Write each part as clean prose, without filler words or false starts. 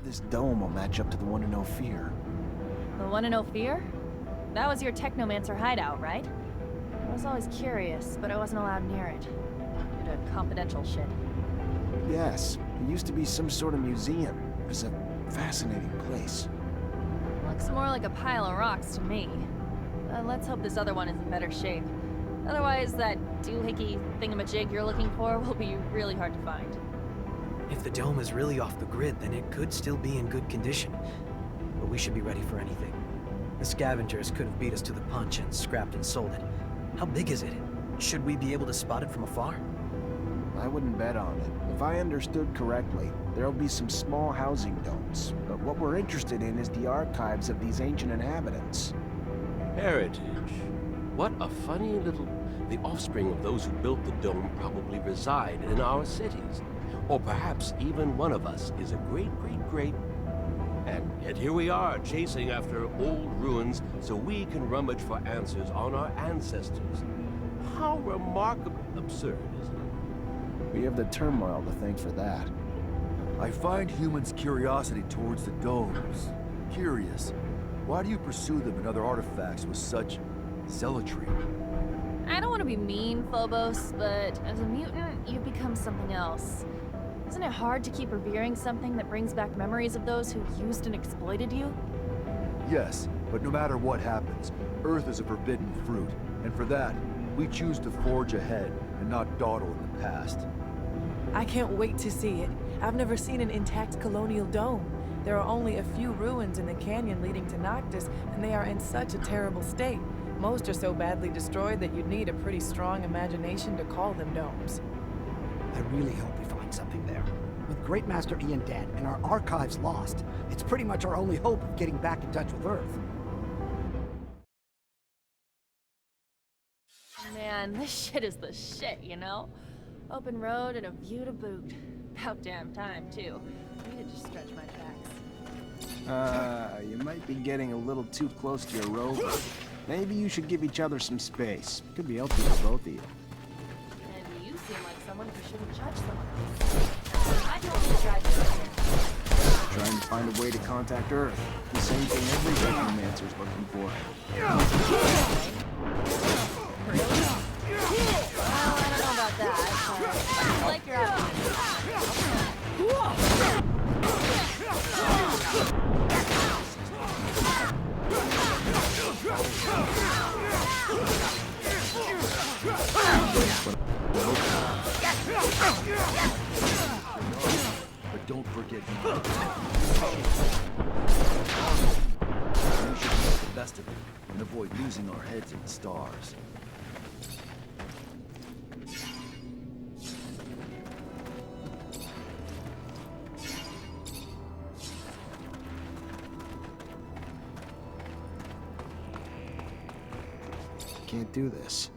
this dome will match up to the one in Ophir. The one in Ophir? That was your Technomancer hideout, right? I was always curious, but I wasn't allowed near it. Due to confidential shit. Yes, it used to be some sort of museum. It was a fascinating place. Looks more like a pile of rocks to me. Let's hope this other one is in better shape. Otherwise, that doohickey thingamajig you're looking for will be really hard to find. If the dome is really off the grid, then it could still be in good condition. But we should be ready for anything. The scavengers could have beat us to the punch and scrapped and sold it. How big is it? Should we be able to spot it from afar? I wouldn't bet on it. If I understood correctly, there'll be some small housing domes. But what we're interested in is the archives of these ancient inhabitants. Heritage. What a funny little... The offspring of those who built the dome probably reside in our cities. Or perhaps even one of us is a great... And yet here we are, chasing after old ruins so we can rummage for answers on our ancestors. How remarkably absurd, isn't it? We have the turmoil to thank for that. I find humans' curiosity towards the domes curious. Why do you pursue them and other artifacts with such zealotry? I don't want to be mean, Phobos, but as a mutant, you've become something else. Isn't it hard to keep revering something that brings back memories of those who used and exploited you? Yes, but no matter what happens, Earth is a forbidden fruit, and for that, we choose to forge ahead and not dawdle in the past. I can't wait to see it. I've never seen an intact colonial dome. There are only a few ruins in the canyon leading to Noctis, and they are in such a terrible state. Most are so badly destroyed that you'd need a pretty strong imagination to call them domes. I really hope we find something there. With Great Master Ian dead and our archives lost, it's pretty much our only hope of getting back in touch with Earth. Man, this shit is the shit, you know? Open road and a view to boot. About damn time, too. I need to just stretch my tracks. You might be getting a little too close to your rover. Maybe you should give each other some space. Could be healthy for both of you. And you seem like someone who shouldn't judge someone else. I don't want to drive you Trying to find a way to contact Earth. The same thing every Technomancer's looking for. Really? Well, I don't know about that, but I like your optimism. But don't forget, you should make the best of it and avoid losing our heads in the stars. Can't do this.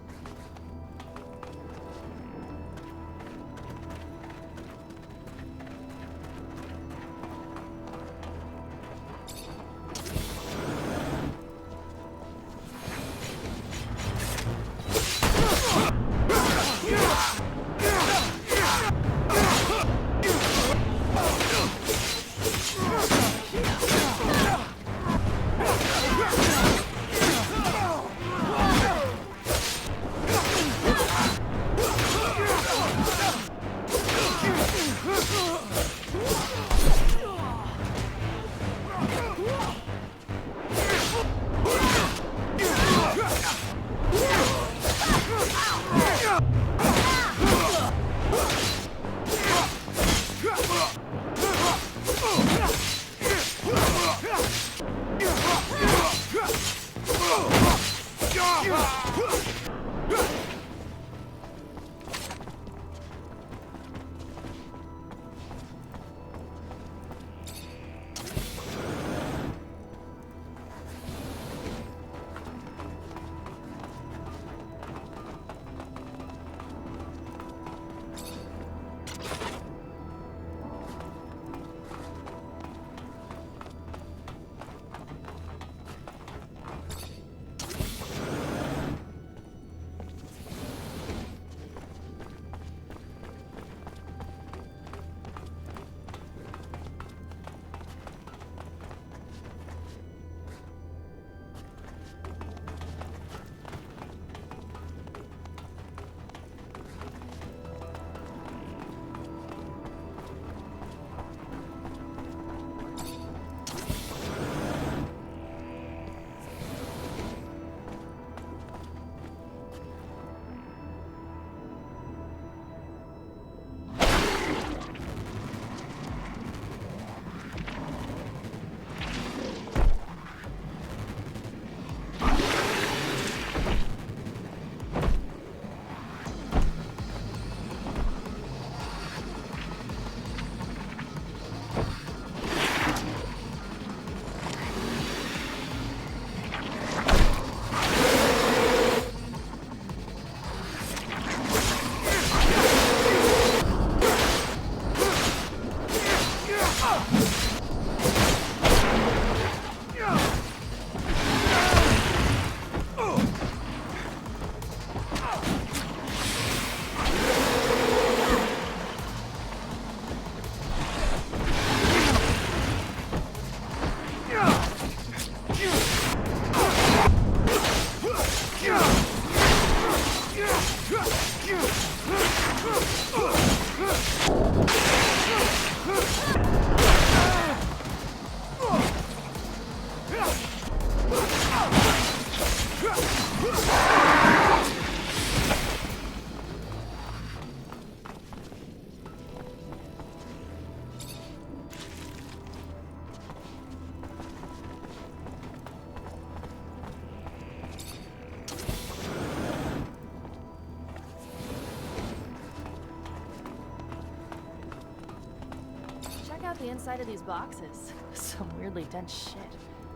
out the inside of these boxes. Some weirdly dense shit.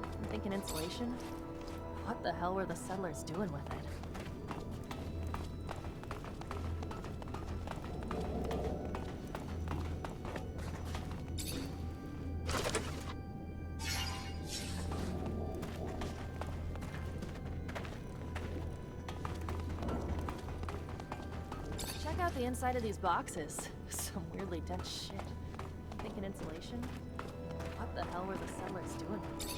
I'm thinking insulation? What the hell were the settlers doing with it? Check out the inside of these boxes. Some weirdly dense shit. I'm thinking insulation? What the hell were the settlers doing with it?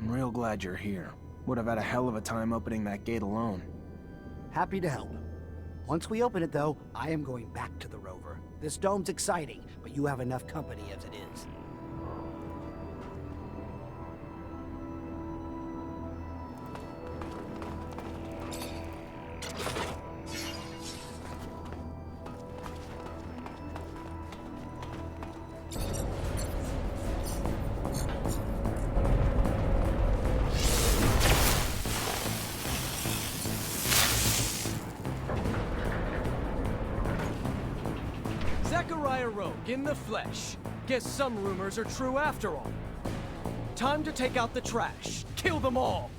I'm real glad you're here. Would have had a hell of a time opening that gate alone. Happy to help. Once we open it, though, I am going back to the rover. This dome's exciting, but you have enough company as it is. Zachariah Rogue in the flesh. Guess some rumors are true after all. Time to take out the trash. Kill them all.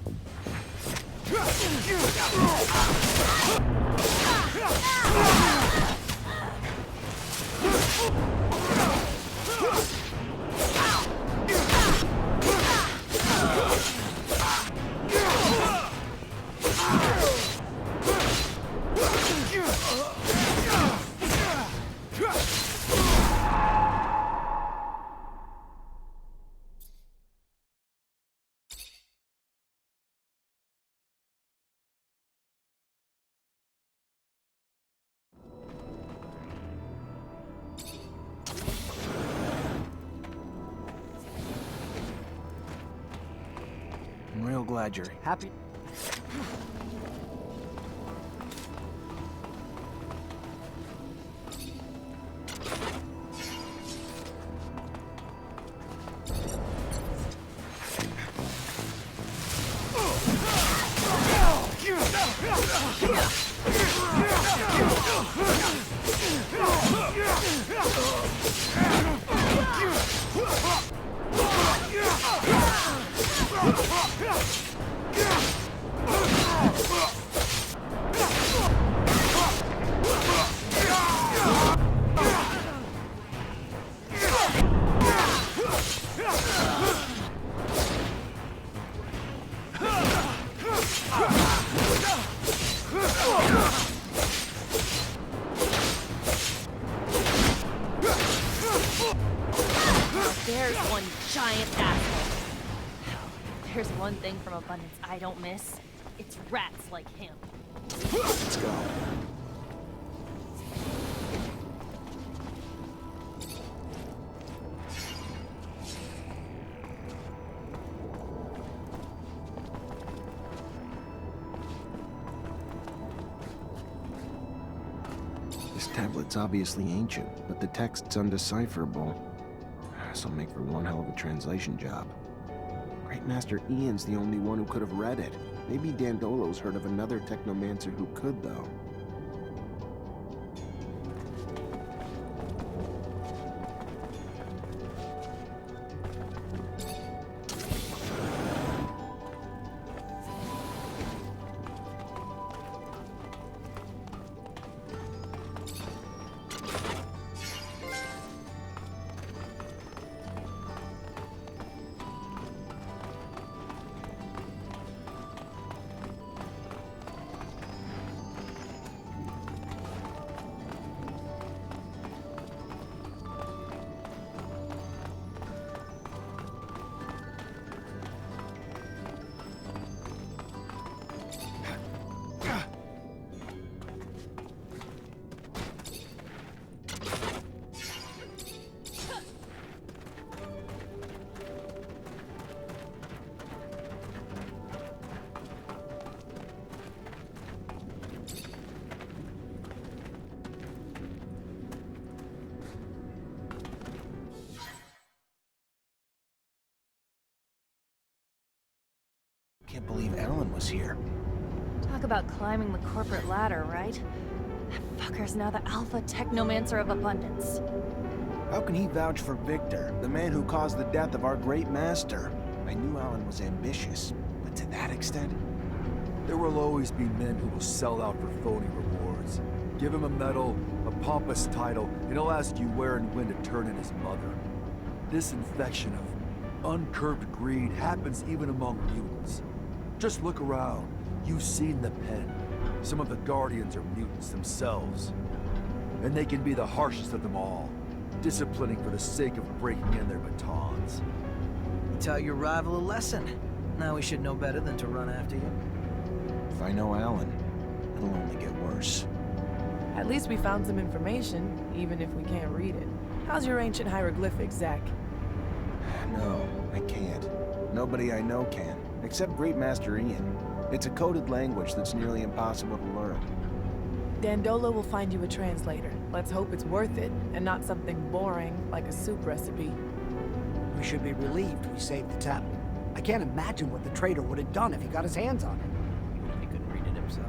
I'm real glad you're Happy. There's one giant asshole. There's one thing from Abundance I don't miss. It's rats like him. Let's go. This tablet's obviously ancient, but the text's undecipherable. This'll make for one hell of a translation job. Great Master Ian's the only one who could have read it. Maybe Dandolo's heard of another Technomancer who could, though. Can't believe Alan was here. Talk about climbing the corporate ladder, right? That fucker's now the alpha technomancer of abundance. How can he vouch for Victor, the man who caused the death of our great master? I knew Alan was ambitious, but to that extent? There will always be men who will sell out for phony rewards. Give him a medal, a pompous title, and he'll ask you where and when to turn in his mother. This infection of uncurbed greed happens even among mutants. Just look around. You've seen the pen. Some of the Guardians are mutants themselves. And they can be the harshest of them all, disciplining for the sake of breaking in their batons. You taught your rival a lesson. Now we should know better than to run after you. If I know Alan, it'll only get worse. At least we found some information, even if we can't read it. How's your ancient hieroglyphics, Zach? No, I can't. Nobody I know can, except Great Master Ian. It's a coded language that's nearly impossible to learn. Dandolo will find you a translator. Let's hope it's worth it, and not something boring like a soup recipe. We should be relieved we saved the tablet. I can't imagine what the traitor would have done if he got his hands on it. Even if he couldn't read it himself.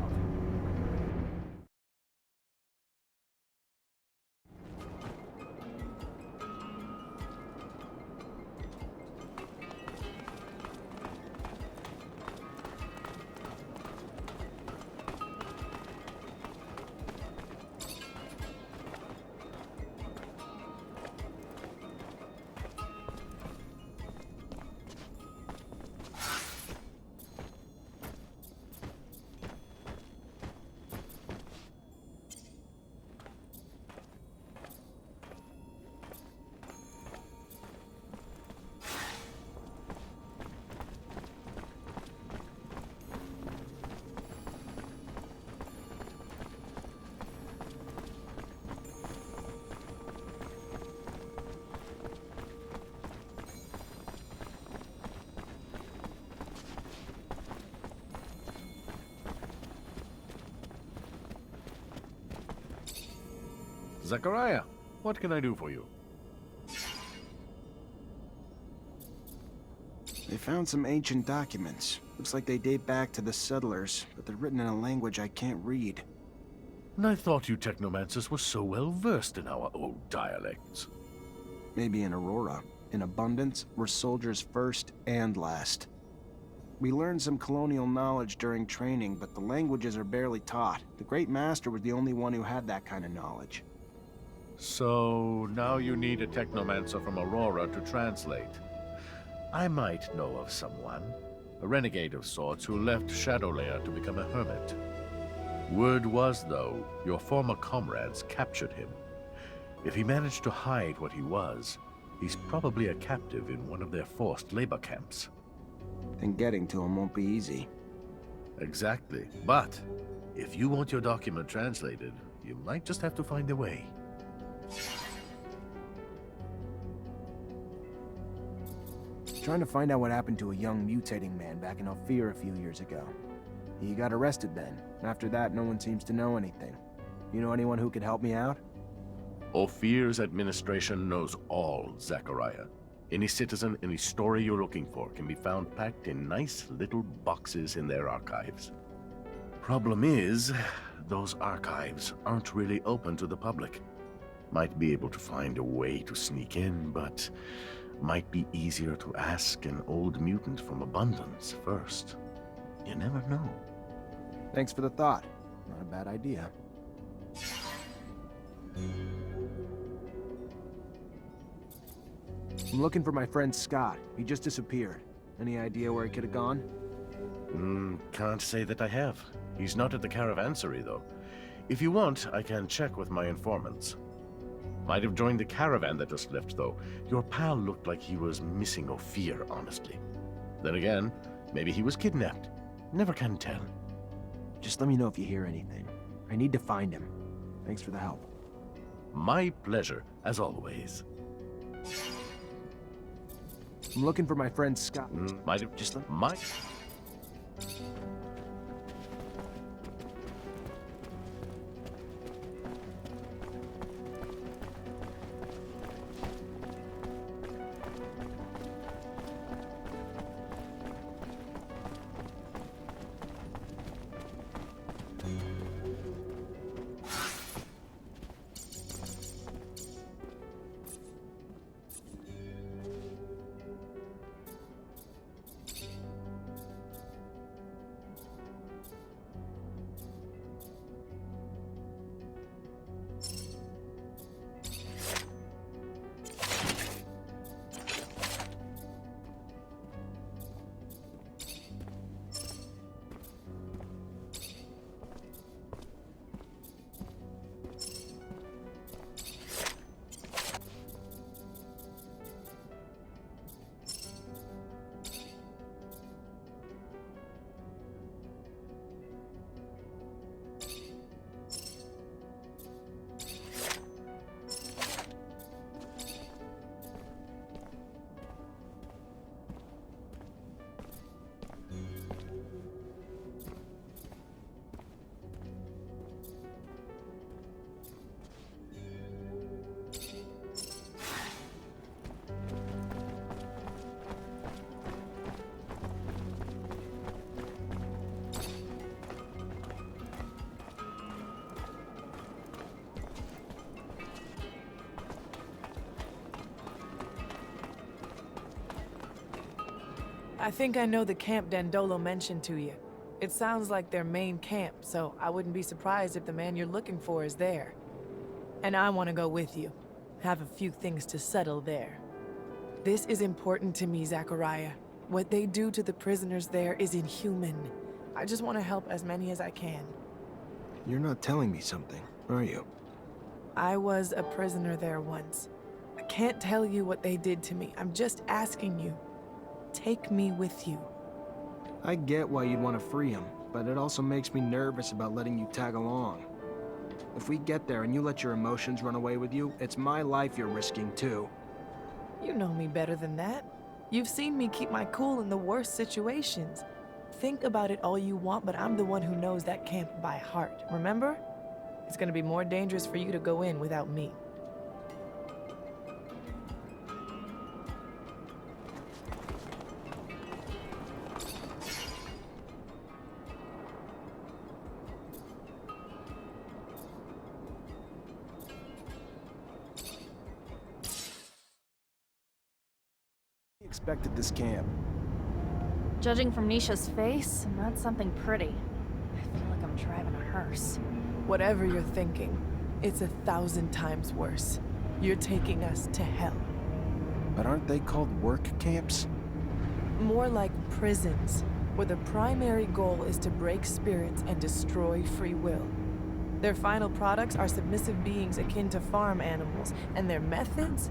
Zachariah, what can I do for you? They found some ancient documents. Looks like they date back to the settlers, but they're written in a language I can't read. And I thought you Technomancers were so well versed in our old dialects. Maybe in Aurora. In Abundance, we're soldiers first and last. We learned some colonial knowledge during training, but the languages are barely taught. The Great Master was the only one who had that kind of knowledge. So now you need a Technomancer from Aurora to translate. I might know of someone, a renegade of sorts who left Shadowlayer to become a hermit. Word was, though, your former comrades captured him. If he managed to hide what he was, he's probably a captive in one of their forced labor camps. Then getting to him won't be easy. Exactly. But if you want your document translated, you might just have to find a way. Trying to find out what happened to a young mutating man back in Ophir a few years ago. He got arrested then. After that, no one seems to know anything. You know anyone who could help me out? Ophir's administration knows all, Zachariah. Any citizen, any story you're looking for can be found packed in nice little boxes in their archives. Problem is, those archives aren't really open to the public. Might be able to find a way to sneak in, but might be easier to ask an old mutant from Abundance first. You never know. Thanks for the thought. Not a bad idea. I'm looking for my friend Scott. He just disappeared. Any idea where he could have gone? Can't say that I have. He's not at the caravansary, though. If you want, I can check with my informants. Might have joined the caravan that just left, though. Your pal looked like he was missing Ophir, honestly. Then again, maybe he was kidnapped. Never can tell. Just let me know if you hear anything. I need to find him. Thanks for the help. My pleasure, as always. I'm looking for my friend Scott. Might have just might. I think I know the camp Dandolo mentioned to you. It sounds like their main camp, so I wouldn't be surprised if the man you're looking for is there. And I want to go with you. Have a few things to settle there. This is important to me, Zachariah. What they do to the prisoners there is inhuman. I just want to help as many as I can. You're not telling me something, are you? I was a prisoner there once. I can't tell you what they did to me. I'm just asking you. Take me with you. I get why you'd want to free him, but it also makes me nervous about letting you tag along. If we get there and you let your emotions run away with you, it's my life you're risking too. You know me better than that. You've seen me keep my cool in the worst situations. Think about it all you want, but I'm the one who knows that camp by heart, remember? It's gonna be more dangerous for you to go in without me. Expected this camp. Judging from Nisha's face, not something pretty. I feel like I'm driving a hearse. Whatever you're thinking, it's 1,000 times worse. You're taking us to hell. But aren't they called work camps? More like prisons, where the primary goal is to break spirits and destroy free will. Their final products are submissive beings akin to farm animals, and their methods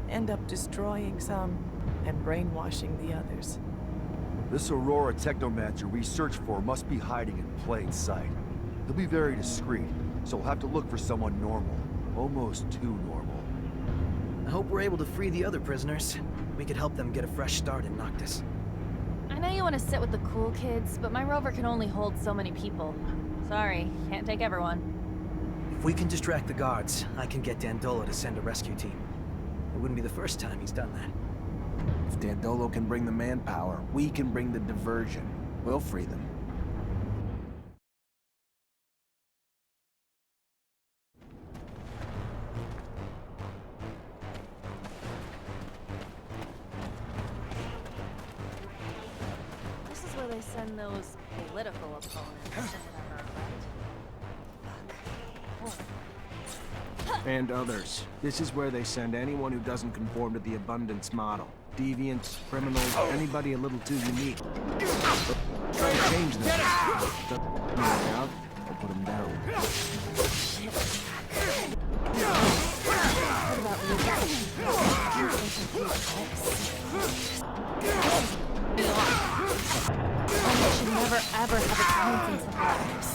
end up destroying some and brainwashing the others. This Aurora Technomancer we search for must be hiding in plain sight. He'll be very discreet, so we'll have to look for someone normal. Almost too normal. I hope we're able to free the other prisoners. We could help them get a fresh start in Noctis. I know you want to sit with the cool kids, but my rover can only hold so many people. Sorry, can't take everyone. If we can distract the guards, I can get Dandolo to send a rescue team. It wouldn't be the first time he's done that. If Dandolo can bring the manpower, we can bring the diversion. We'll free them. This is where they send those political opponents, if I heard right. Fuck. And others. This is where they send anyone who doesn't conform to the abundance model. Deviants, criminals, anybody a little too unique. Try to change them. Doesn't work out, I'll put them down. What about I should never ever have a conscience like this.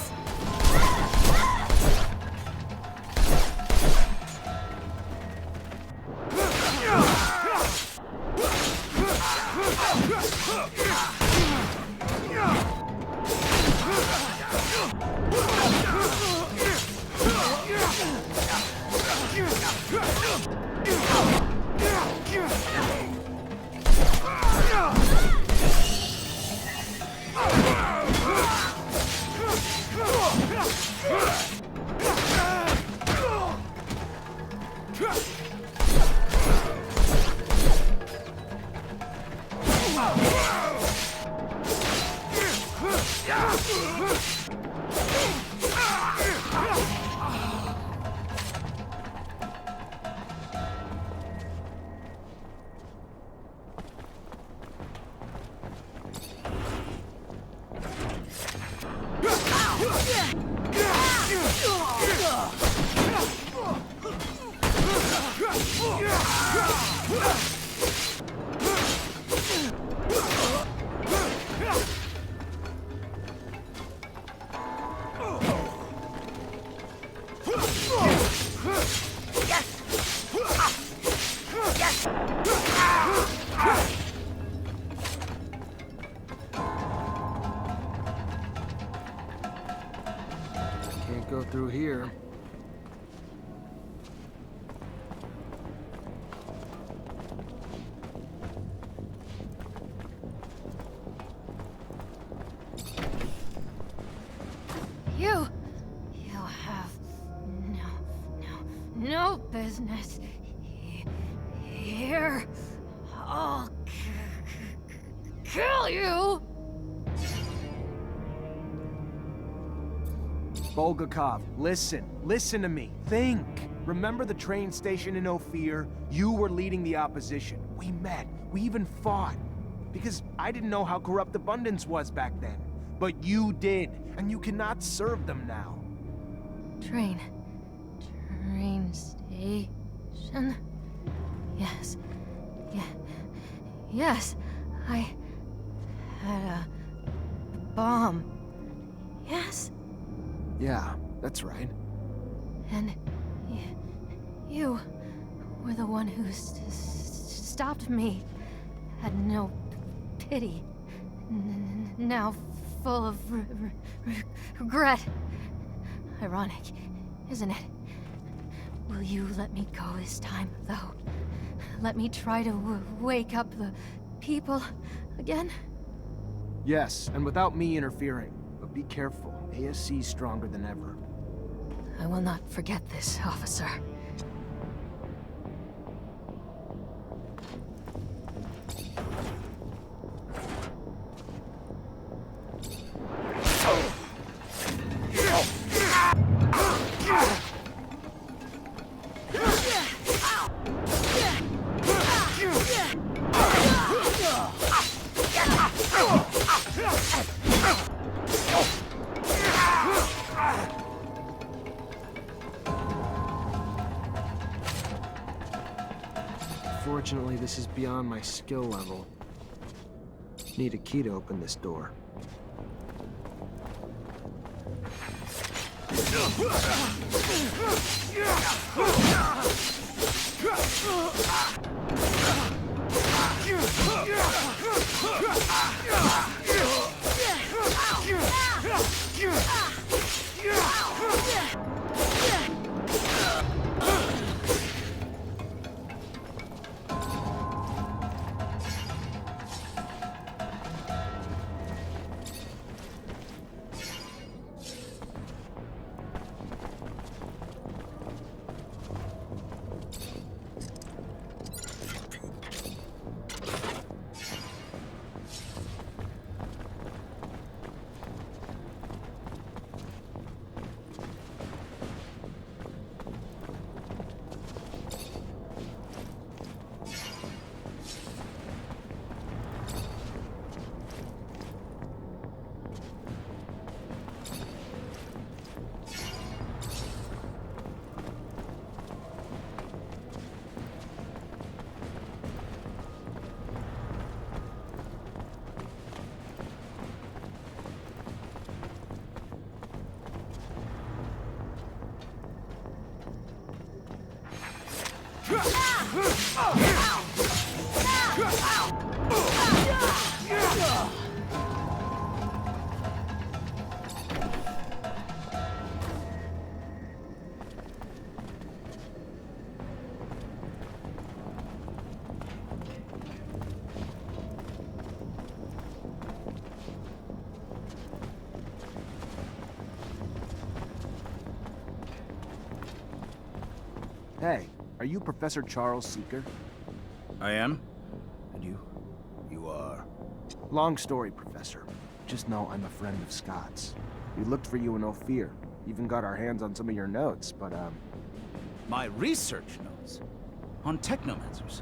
Can't go through here. You have no business here. I'll kill you! Bulgakov, listen. Listen to me. Think. Remember the train station in Ophir? You were leading the opposition. We met. We even fought. Because I didn't know how corrupt Abundance was back then. But you did, and you cannot serve them now. Train station? Yes. Yes. I had a bomb. Yes? Yeah, that's right. And you were the one who stopped me. Had no pity. Now full of regret. Ironic, isn't it? Will you let me go this time, though? Let me try to wake up the people again? Yes, and without me interfering. But be careful. ASC's stronger than ever. I will not forget this, officer. Fortunately, this is beyond my skill level. Need a key to open this door. Hey, are you Professor Charles Seeker? I am? And you? You are? Long story, Professor. Just know I'm a friend of Scott's. We looked for you in Ophir. Even got our hands on some of your notes, but, My research notes? On Technomancers?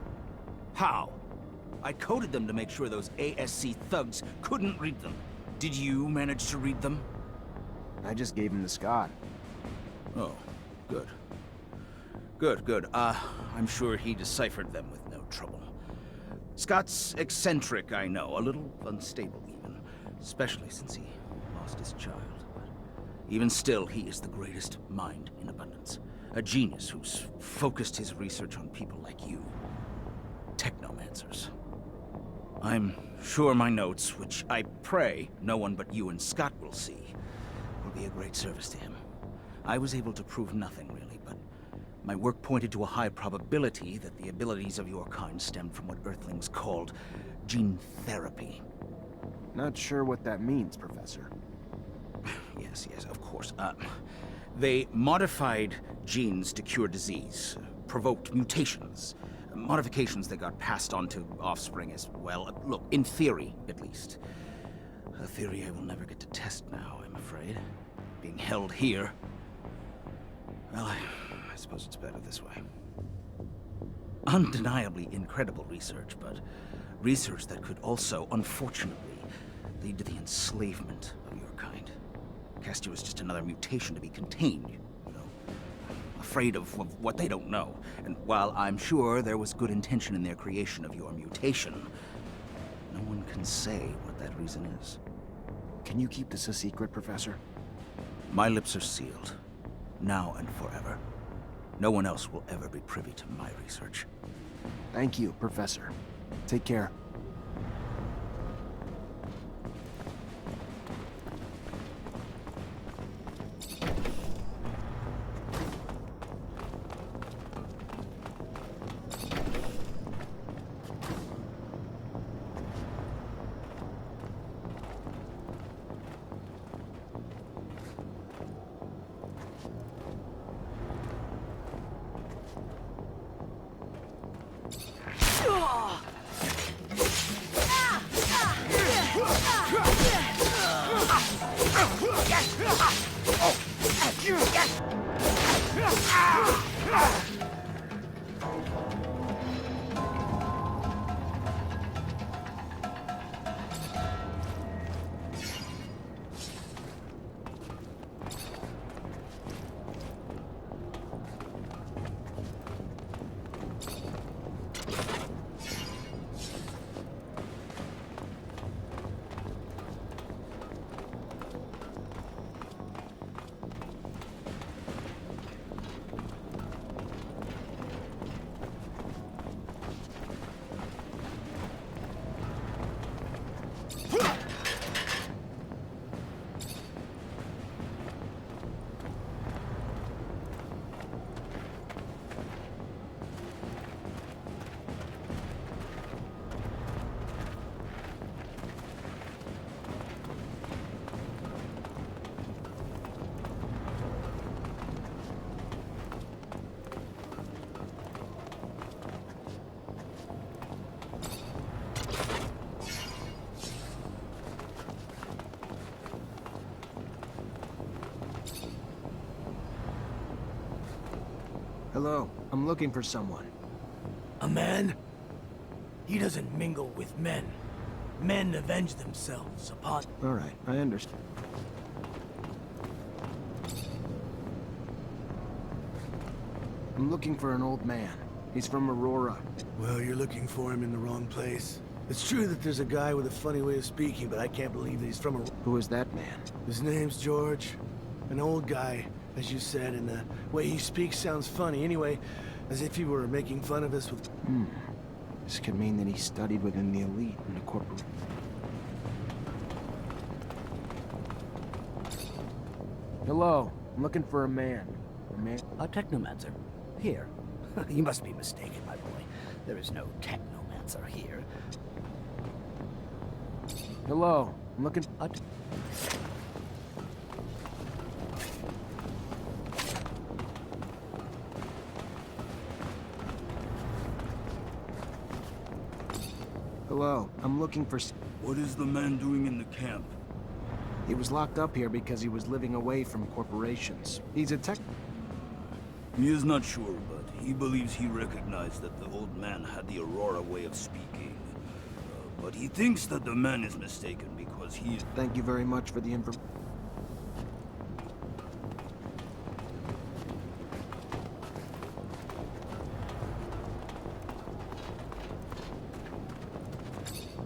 How? I coded them to make sure those ASC thugs couldn't read them. Did you manage to read them? I just gave him to Scott. Oh, good. Good. I'm sure he deciphered them with no trouble. Scott's eccentric, I know. A little unstable, even. Especially since he lost his child. But even still, he is the greatest mind in Abundance. A genius who's focused his research on people like you. Technomancers. I'm sure my notes, which I pray no one but you and Scott will see, will be a great service to him. I was able to prove nothing, really, but my work pointed to a high probability that the abilities of your kind stemmed from what Earthlings called gene therapy. Not sure what that means, Professor. Yes, of course. They modified genes to cure disease, provoked mutations, Modifications that got passed on to offspring as well. Look, in theory, at least. A theory I will never get to test now, I'm afraid. Being held here. Well, I suppose it's better this way. Undeniably incredible research, but research that could also, unfortunately, lead to the enslavement of your kind. Cast you as just another mutation to be contained, you know. Afraid of what they don't know. And while I'm sure there was good intention in their creation of your mutation, no one can say what that reason is. Can you keep this a secret, Professor? My lips are sealed, now and forever. No one else will ever be privy to my research. Thank you, Professor. Take care. Hello, I'm looking for someone. A man? He doesn't mingle with men. Men avenge themselves upon... All right, I understand. I'm looking for an old man. He's from Aurora. Well, you're looking for him in the wrong place. It's true that there's a guy with a funny way of speaking, but I can't believe that he's from Aurora. Who is that man? His name's George. An old guy, as you said, and the way he speaks sounds funny. Anyway, as if he were making fun of us with... This could mean that he studied within the elite and the corporate... Hello, I'm looking for a man. A man? A Technomancer. Here. You must be mistaken, my boy. There is no Technomancer here. Hello, I'm looking... Hello, I'm looking for... What is the man doing in the camp? He was locked up here because he was living away from corporations. He's a tech... He is not sure, but he believes he recognized that the old man had the Aurora way of speaking. But he thinks that the man is mistaken because he is... Thank you very much for the info...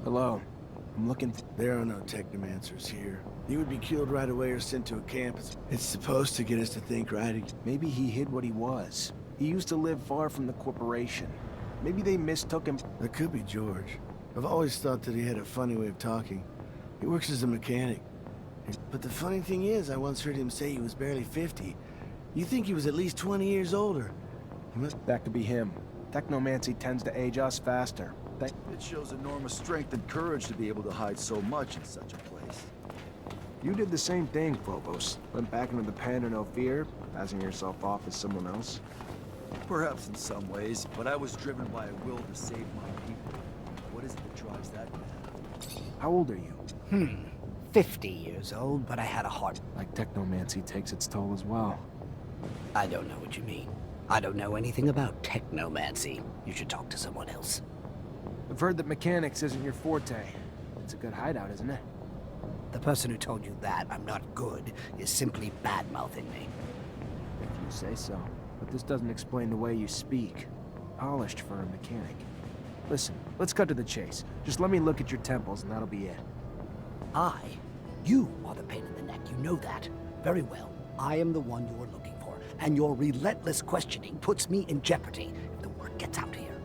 Hello. I'm looking for... There are no Technomancers here. He would be killed right away or sent to a camp. It's supposed to get us to think right. Maybe he hid what he was. He used to live far from the corporation. Maybe they mistook him... That could be George. I've always thought that he had a funny way of talking. He works as a mechanic. But the funny thing is, I once heard him say he was barely 50. You think he was at least 20 years older. That could be him. Technomancy tends to age us faster. It shows enormous strength and courage to be able to hide so much in such a place. You did the same thing, Phobos. Went back into the pen in no fear, passing yourself off as someone else. Perhaps in some ways, but I was driven by a will to save my people. What is it that drives that man? How old are you? 50 years old, but I had a heart. Like technomancy takes its toll as well. I don't know what you mean. I don't know anything about technomancy. You should talk to someone else. I've heard that mechanics isn't your forte. It's a good hideout, isn't it? The person who told you that I'm not good is simply bad-mouthing me. If you say so. But this doesn't explain the way you speak. Polished for a mechanic. Listen, let's cut to the chase. Just let me look at your temples and that'll be it. You are the pain in the neck, you know that. Very well. I am the one you're looking for, and your relentless questioning puts me in jeopardy if the word gets out here.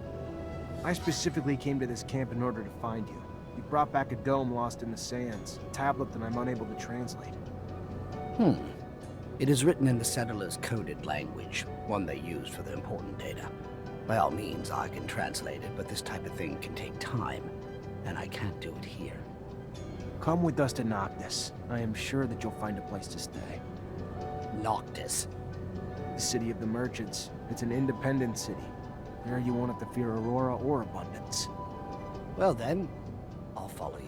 I specifically came to this camp in order to find you. You brought back a dome lost in the sands, a tablet that I'm unable to translate. It is written in the settlers' coded language, one they use for their important data. By all means, I can translate it, but this type of thing can take time, and I can't do it here. Come with us to Noctis. I am sure that you'll find a place to stay. Noctis. The city of the merchants. It's an independent city. There you won't have to fear Aurora or abundance. Well then, I'll follow you.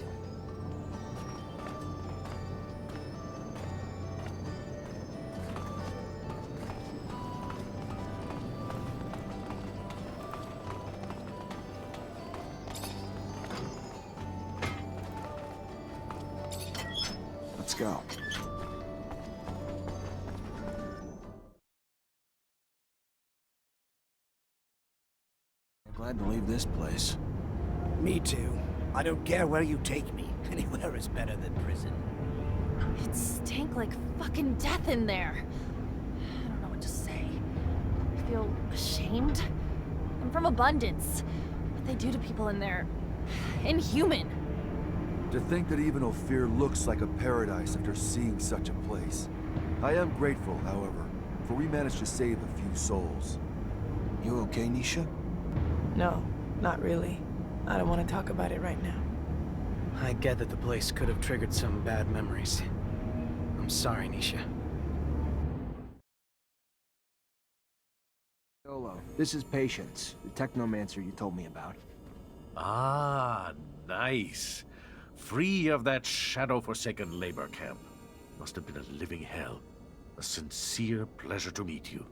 Let's go. I'm glad to leave this place. Me too. I don't care where you take me. Anywhere is better than prison. It stank like fucking death in there. I don't know what to say. I feel ashamed. I'm from Abundance. What they do to people in there... inhuman. To think that even Ophir looks like a paradise after seeing such a place. I am grateful, however, for we managed to save a few souls. You okay, Nisha? No, not really. I don't want to talk about it right now. I get that the place could have triggered some bad memories. I'm sorry, Nisha. Solo, this is Patience, the Technomancer you told me about. Ah, nice. Free of that shadow-forsaken labor camp. Must have been a living hell. A sincere pleasure to meet you.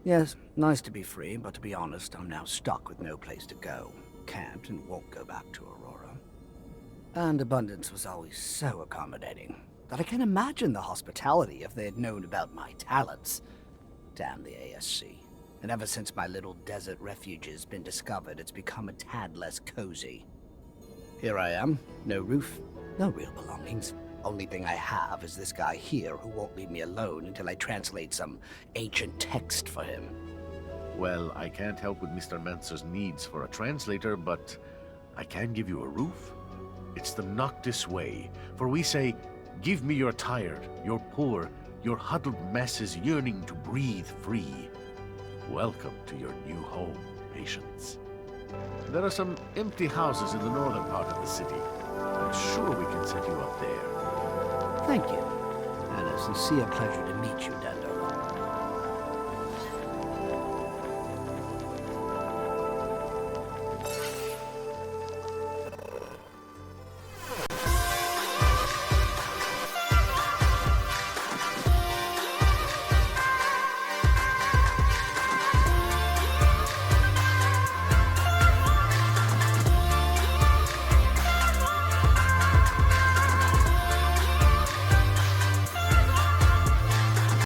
Yes, nice to be free, but to be honest, I'm now stuck with no place to go. Can't and won't go back to Aurora. And Abundance was always so accommodating that I can't imagine the hospitality if they had known about my talents. Damn the ASC. And ever since my little desert refuge has been discovered, it's become a tad less cozy. Here I am, no roof, no real belongings. Only thing I have is this guy here who won't leave me alone until I translate some ancient text for him. Well, I can't help with Mr. Mancer's needs for a translator, but I can give you a roof. It's the Noctis way, for we say, give me your tired, your poor, your huddled masses yearning to breathe free. Welcome to your new home, Patience. There are some empty houses in the northern part of the city. I'm sure we can set you up there. Thank you, and a sincere pleasure to meet you, Dando.